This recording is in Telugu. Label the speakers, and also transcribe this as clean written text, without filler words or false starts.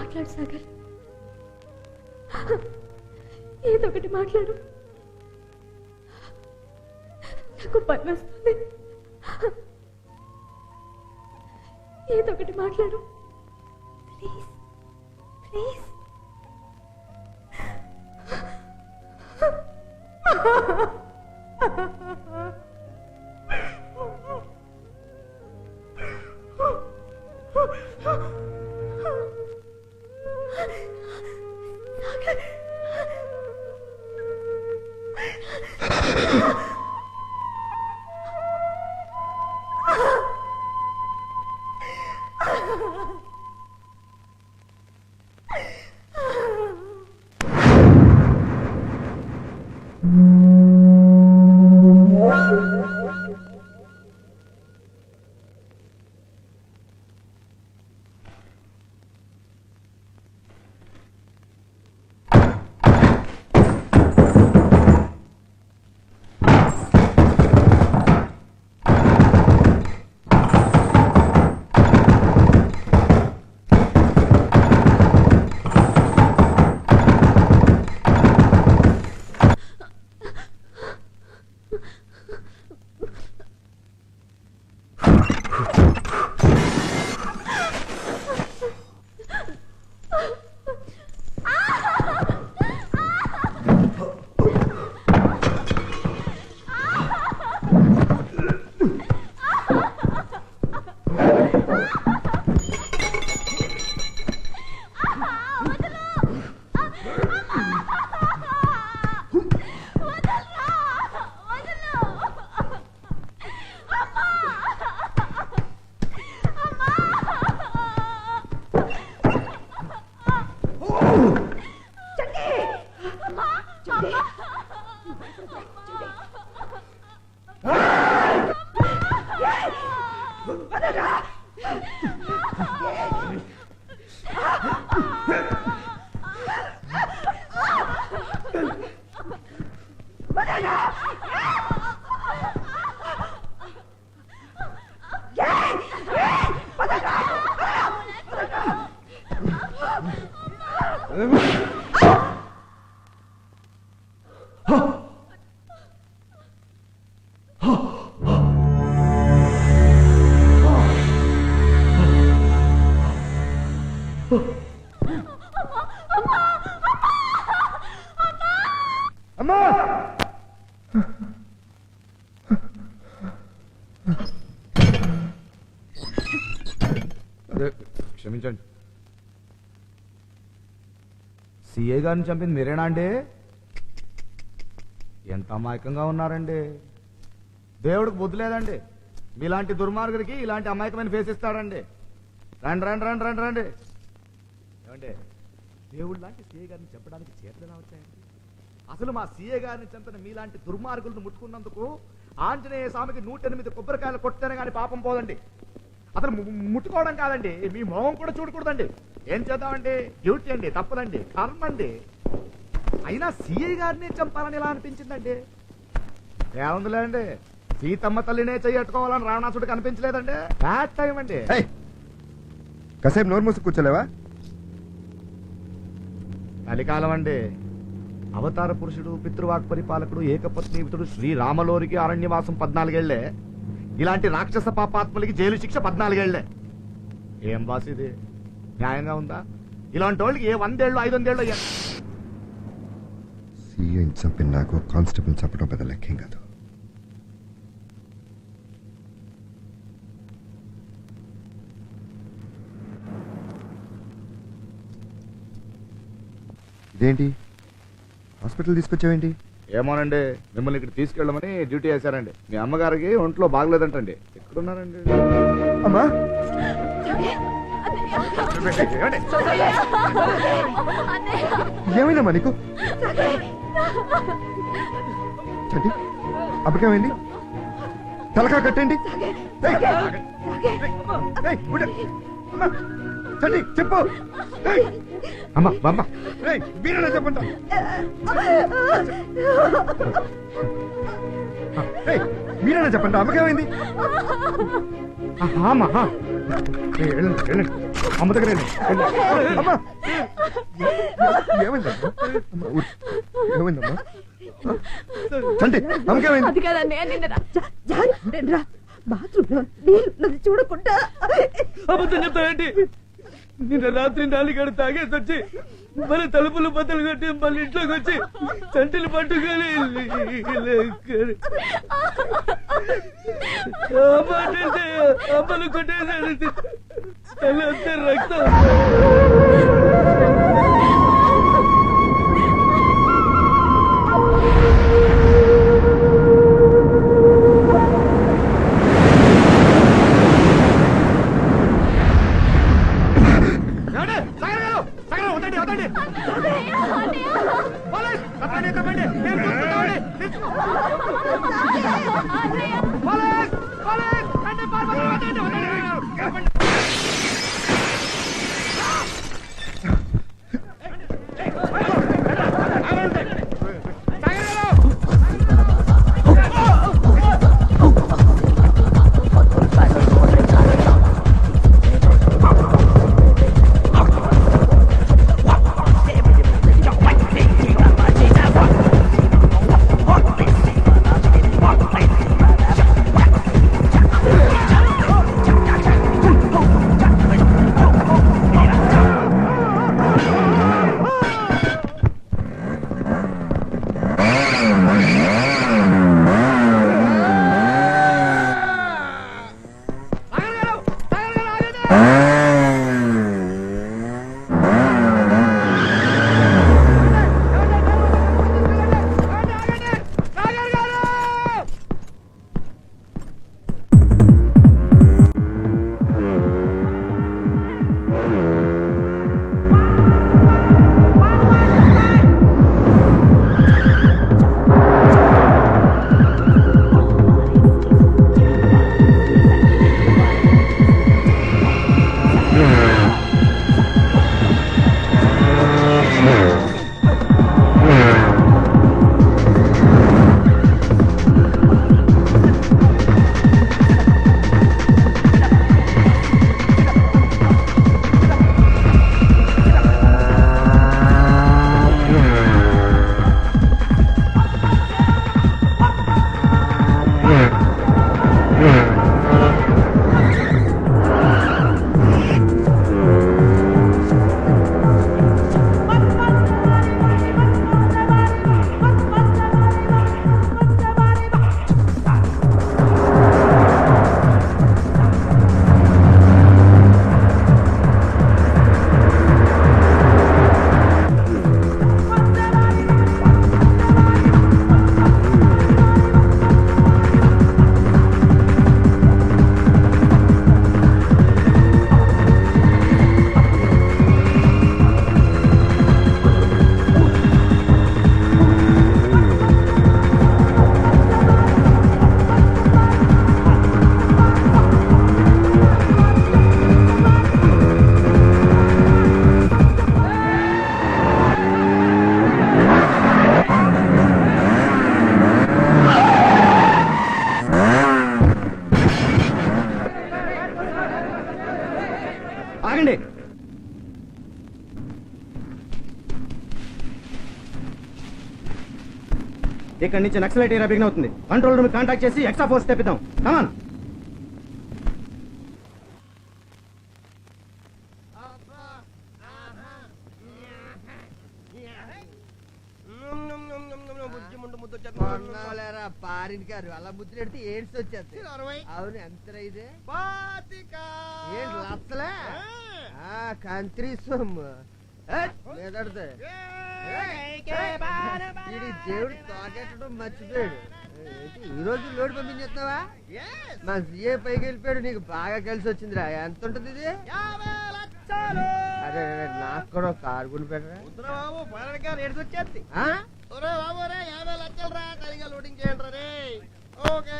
Speaker 1: మాట్లాడు సాగర్, ఏదో ఒకటి మాట్లాడు. నాకు భయం వస్తుంది. ఏదో ఒకటి మాట్లాడు ప్లీజ్ ప్లీజ్.
Speaker 2: క్షమించండి. సిఐ గారిని చంపింది మీరేనా అండి? ఎంత అమాయకంగా ఉన్నారండి. దేవుడికి బుద్ధి లేదండి. మీలాంటి దుర్మార్గుడికి ఇలాంటి అమాయకమైన ఫేస్ ఇస్తాడండి. రండి రండి రండి రండి రండి. ఏమండి, దేవుడు లాంటి సిఐ గారిని చంపడానికి చేతులు ఎలా వచ్చాయండి? అసలు మా సిఐ గారిని చంపిన మీలాంటి దుర్మార్గులను ముట్టుకున్నందుకు ఆంజనేయ స్వామికి 108 కొబ్బరికాయలు కొట్టానే కానీ పాపం పోదండి. అసలు ముట్టుకోవడం కాదండి, మీ మొహం కూడా చూడకూడదండి. ఏం చేద్దామండి, డ్యూటీ అండి, తప్పదండి, కర్మ అండి. అయినా సిఐ గారిని చంపాలని ఎలా అనిపించిందండి? ఏముందిలే అండి, సీతమ్మ తల్లినే చెయ్యట్టుకోవాలని రావణాసుడికి అనిపించలేదండి. బ్యాడ్ టైం అండి.
Speaker 3: కాసేపు నోరు మూసి కూర్చోలేవా?
Speaker 2: కలికాలం అండి. అవతార పురుషుడు, పితృవాక్ పరిపాలకుడు, ఏకపత్నీవితుడు శ్రీరామలోరికి అరణ్యవాసం 14 ఏళ్లే. ఇలాంటి రాక్షస పాపాత్మలకి జైలు శిక్ష 14 ఏళ్లే. ఏం బాస్ ఇది? న్యాయంగా ఉందా? ఇలాంటి వాళ్ళకి ఏ 100 ఏళ్ళు 500 ఏళ్ళు
Speaker 3: సీఎం చంపిన నాకు కానిస్టేబుల్ చంపడం పెద్ద లెక్కేం కాదు. ఇదేంటి హాస్పిటల్ తీసుకొచ్చావేంటి?
Speaker 2: ఏమోనండి, మిమ్మల్ని ఇక్కడ తీసుకెళ్ళమని డ్యూటీ వేశారండి. మీ అమ్మగారికి ఒంట్లో బాగలేదంటండి. ఎక్కడున్నారండి?
Speaker 3: అమ్మా, ఏమైందమ్మా నీకు? చంటి, అప్పకేమైంది? తలకా కట్టండి. చంటి చెప్పు.
Speaker 2: అమ్మా బామ్మ,
Speaker 3: మీరేనా చెప్పండి. మీరేనా చెప్పండి, అమ్మకేమైంది?
Speaker 2: వెళ్ళండి వెళ్ళండి.
Speaker 3: అమ్మ దగ్గర వెళ్ళి. అమ్మా ఏమైందమ్మా? అమ్మా, ఊరు. ఏమైందమ్మా? చంటి అమ్మకేమైంది?
Speaker 1: అది కాదన్నయ్య నిన్న బాత్రూమ్ లో నీళ్ళు చూడకుండా
Speaker 4: అబద్ధం చెప్తావేంటి? నిన్న రాత్రి 4 గంటలు తాగేసి వచ్చి మన తలుపులు బద్దలు కట్టి మళ్ళీ ఇంట్లోకి వచ్చి చంటిని పట్టుకొని అమ్మలు కొట్టేసాడు. తలంతా రక్తం.
Speaker 2: ఆగండి. ఇక్కడి నుంచి నక్సలైట్ ఏరియా బిగిన్ అవుతుంది. కంట్రోల్ రూమ్ కాంటాక్ట్ చేసి ఎక్స్ట్రా ఫోర్స్ తెప్పిద్దాం. కమాన్.
Speaker 5: పారిన్ గారు అలా ముద్రెడితే ఏడ్స్ వచ్చేది. అవును ఎంత ఇది ఏంటి లచ్చలే కంత్రి సొమ్ము దేవుడు తోకెట్టడం మర్చిపోయాడు. ఈ రోజు లోడ్ పంపించేస్తున్నావా? మా సీఏ పైకి వెళ్ళిపోయాడు. నీకు బాగా కలిసి వచ్చిందిరా. ఎంత ఉంటది ఇది? అదే నాకు కూడా కారు కొని పెట్టరా వచ్చేది.
Speaker 6: 50 లక్షలు రా. లోడింగ్ చేయండి రే. ఓకే.